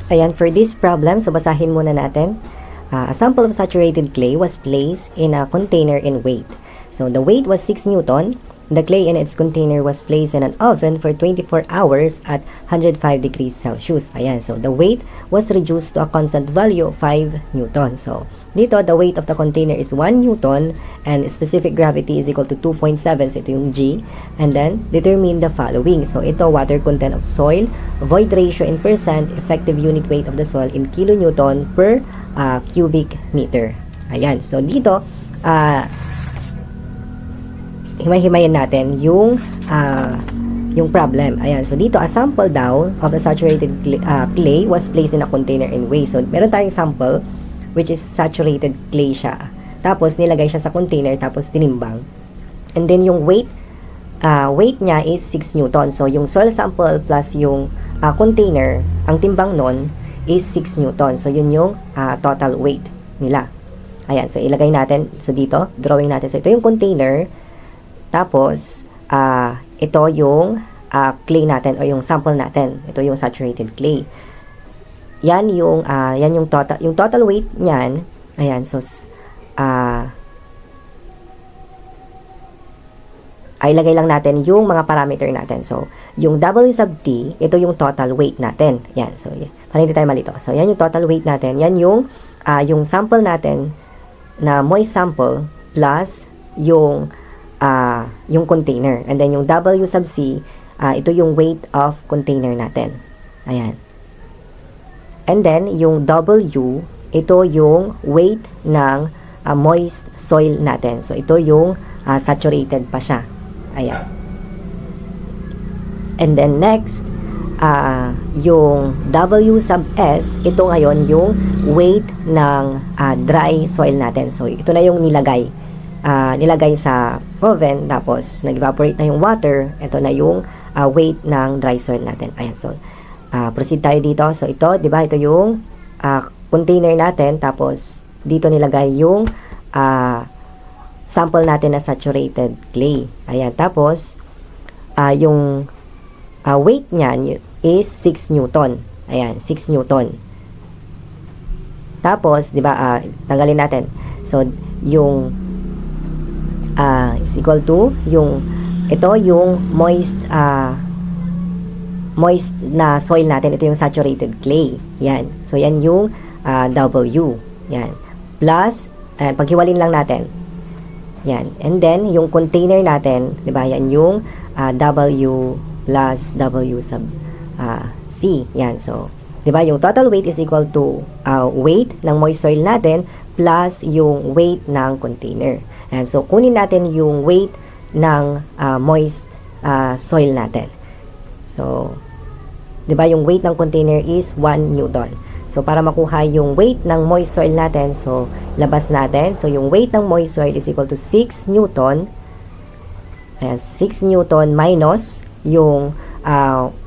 Ayan, for this problem, so basahin muna natin. A sample of saturated clay was placed in a container in weight. So the weight was 6 Newton. The clay in its container was placed in an oven for 24 hours at 105 degrees Celsius. Ayan, so the weight was reduced to a constant value of 5 Newton. So dito, the weight of the container is 1 Newton and specific gravity is equal to 2.7. So ito yung G. And then, determine the following. So ito, water content of soil, void ratio in percent, effective unit weight of the soil in kilonewton per cubic meter. Ayan, so dito, himay-himayin natin yung problem. Ayan, so dito, a sample daw of a saturated clay was placed in a container in weight. So, meron tayong sample, which is saturated clay siya. Tapos, nilagay siya sa container, tapos tinimbang. And then, yung weight niya is 6 Newton. So, yung soil sample plus yung container, ang timbang nun is 6 Newton. So, yun yung total weight nila. Ayan, so ilagay natin. So, dito, drawing natin. So, ito yung container. Tapos, ito yung clay natin o yung sample natin. Ito yung saturated clay. Yan yung total weight niyan. Ayan, so ay ilagay lang natin yung mga parameter natin. So, yung W sub T, ito yung total weight natin. Yan, so para hindi tayo malito. So, yan yung total weight natin. Yan yung sample natin na moist sample plus yung container. And then, yung W sub C, ito yung weight of container natin. Ayan. And then, yung W, ito yung weight ng moist soil natin. So, ito yung saturated pa siya. Ayan. And then, next, yung W sub S, ito ngayon yung weight ng dry soil natin. So, ito na yung nilagay sa oven, tapos nag-evaporate na yung water. Ito na yung weight ng dry soil natin. Ayan, so proceed tayo dito. So ito, di ba, ito yung container natin, tapos dito nilagay yung sample natin na saturated clay. Ayan, tapos yung weight niyan is 6 Newton. Ayan, 6 Newton. Tapos, di ba, tanggalin natin. So, yung is equal to ito yung moist na soil natin. Ito yung saturated clay. Yan. So, yan yung W. Yan. Plus, paghiwalin lang natin. Yan. And then, yung container natin, di ba, yan yung W plus W sub C. Yan. So, di ba, yung total weight is equal to weight ng moist soil natin plus yung weight ng container. And so, kunin natin yung weight ng moist soil natin. So, di ba yung weight ng container is 1 Newton. So, para makuha yung weight ng moist soil natin, so, labas natin. So, yung weight ng moist soil is equal to 6 Newton. Ayan, 6 Newton minus yung 1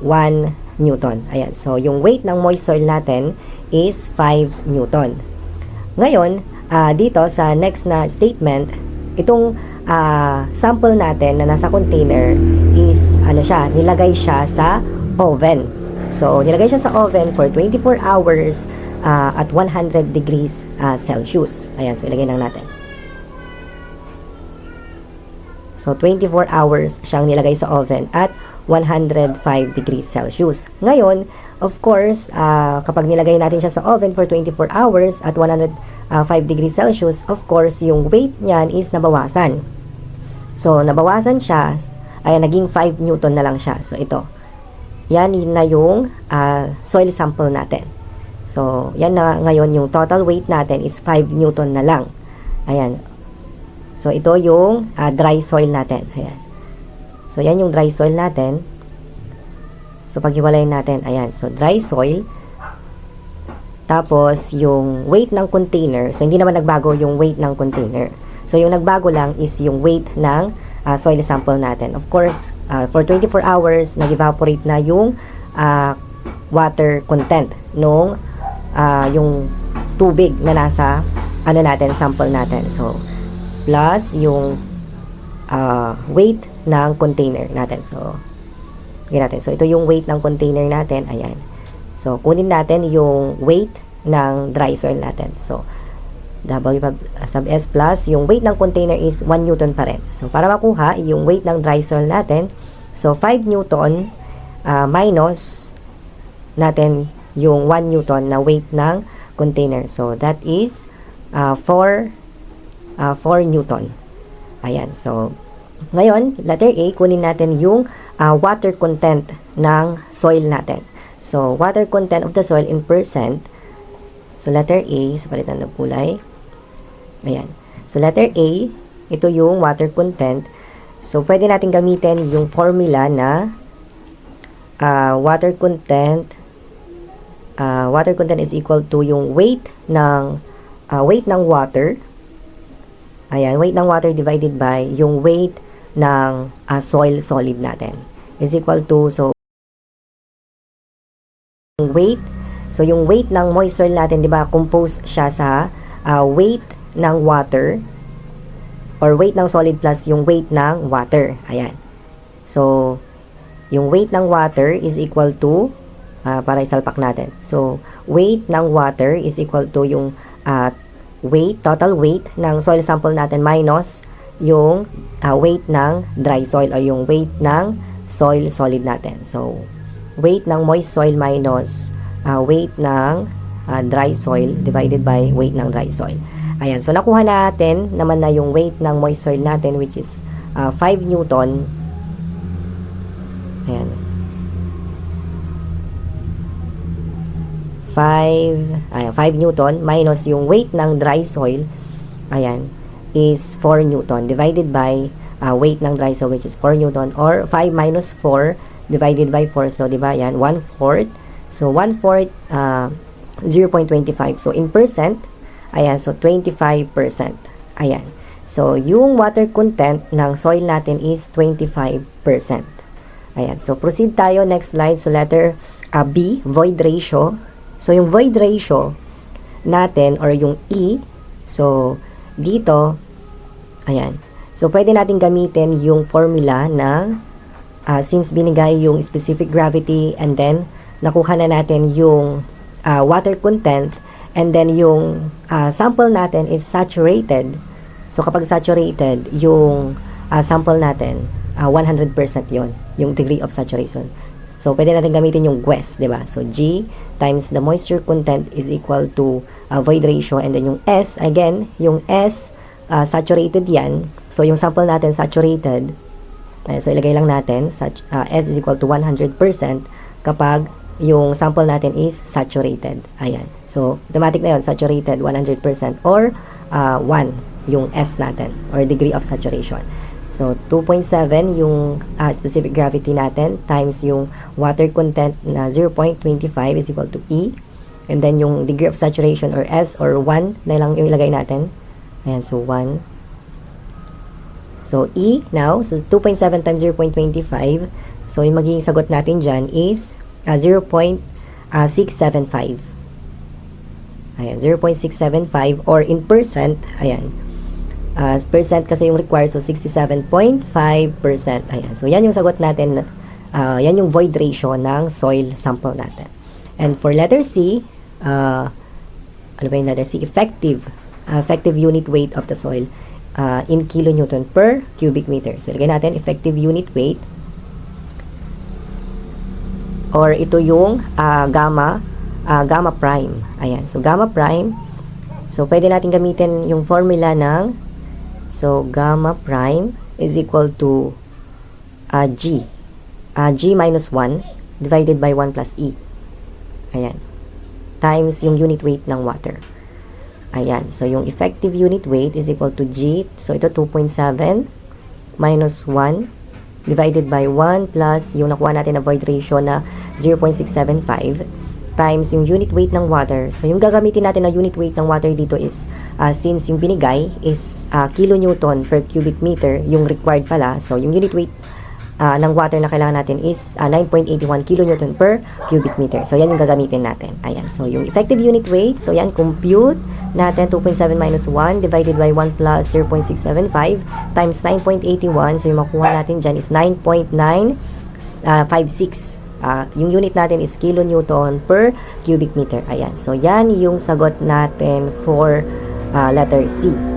Newton. Ayan, so, yung weight ng moist soil natin is 5 Newton. Ngayon, dito sa next na statement, itong sample natin na nasa container is nilagay siya sa oven. So, nilagay siya sa oven for 24 hours at 100 degrees Celsius. Ayan, so ilagay lang natin. So, 24 hours siyang nilagay sa oven at 105 degrees Celsius. Ngayon, of course, kapag nilagay natin siya sa oven for 24 hours at 105 degrees Celsius, of course, yung weight niyan is nabawasan. So, nabawasan siya, ay naging 5 Newton na lang siya. So, ito. Yan na yung soil sample natin. So, yan na ngayon yung total weight natin is 5 Newton na lang. Ayan. So, ito yung dry soil natin. Ayan. So, yan yung dry soil natin. So, paghiwalayin natin, ayan. So, dry soil. Tapos, yung weight ng container. So, hindi naman nagbago yung weight ng container. So, yung nagbago lang is yung weight ng soil sample natin. Of course, for 24 hours, nag-evaporate na yung water content nung yung tubig na nasa sample natin. So, plus yung weight ng container natin. So, ito yung weight ng container natin. Ayan. So, kunin natin yung weight ng dry soil natin. So, W sub S plus, yung weight ng container is 1 Newton pa rin. So, para makuha yung weight ng dry soil natin, so 5 Newton minus natin yung 1 Newton na weight ng container. So, that is 4 Newton. Ayan. So, ngayon, letter A, kunin natin yung water content ng soil natin. So, water content of the soil in percent. So, letter A, sa palitan ng kulay. Ayan. So, letter A, ito yung water content. So, pwede natin gamitin yung formula na water content is equal to yung weight ng water. Ayan, weight ng water divided by yung weight ng soil solid natin is equal to, so yung weight ng moist soil natin, di ba, composed siya sa weight ng water or weight ng solid plus yung weight ng water. Ayan. So, yung weight ng water is equal to, para isalpak natin. So, weight ng water is equal to yung total weight ng soil sample natin minus yung weight ng dry soil o yung weight ng soil solid natin. So, weight ng moist soil minus weight ng dry soil divided by weight ng dry soil. Ayan. So, nakuha natin naman na yung weight ng moist soil natin, which is 5 Newton. Ayan. 5 Newton minus yung weight ng dry soil, ayan, is 4 Newton divided by weight ng dry soil, which is 4 Newton, or 5 minus 4 divided by 4. So, diba, yan, 1/4. So, 1/4, 0.25. So, in percent, ayan, so 25%. Ayan. So, yung water content ng soil natin is 25%. Ayan. So, proceed tayo. Next slide. So, letter B, void ratio. So, yung void ratio natin, or yung E, so, dito, ayan. So, pwede natin gamitin yung formula na since binigay yung specific gravity and then nakuha na natin yung water content and then yung sample natin is saturated. So, kapag saturated, yung sample natin, 100% yon yung degree of saturation. So, pwede natin gamitin yung GWES, di ba? So, G times the moisture content is equal to void ratio, and then yung S, again, yung S, saturated yan. So, yung sample natin saturated. So, ilagay lang natin, S is equal to 100% kapag yung sample natin is saturated. Ayan. So, automatic na yun, saturated 100% or 1 yung S natin, or degree of saturation. So, 2.7 yung specific gravity natin times yung water content na 0.25 is equal to E. And then, yung degree of saturation or S or 1 na lang yung ilagay natin. Ayan, so 1. So, E now, so 2.7 times 0.25. So, yung magiging sagot natin dyan is 0.675. Ayan, 0.675 or in percent, ayan. Percent kasi yung required, so 67.5%. Ayan. So, yan yung sagot natin. Yan yung void ratio ng soil sample natin. And for letter C, ano ba yung letter C? Effective unit weight of the soil in kilonewton per cubic meter. So, ilagay natin effective unit weight. Or ito yung gamma prime. Ayan. So, gamma prime. So, pwede natin gamitin yung formula ng gamma prime is equal to G. G minus 1 divided by 1 plus E. Ayan. Times yung unit weight ng water. Ayan. So, yung effective unit weight is equal to G. So, ito 2.7 minus 1 divided by 1 plus yung nakuha natin na void ratio na 0.675 times yung unit weight ng water. So, yung gagamitin natin na unit weight ng water dito is, since yung binigay is kilonewton per cubic meter, yung required pala. So, yung unit weight ng water na kailangan natin is 9.81 kilonewton per cubic meter. So, yan yung gagamitin natin. Ayan. So, yung effective unit weight, so yan, compute natin 2.7 minus 1 divided by 1 plus 0.675 times 9.81. So, yung makuha natin dyan is 9.956. Yung unit natin is kilonewton per cubic meter. Ayan. So, yan yung sagot natin for letter C.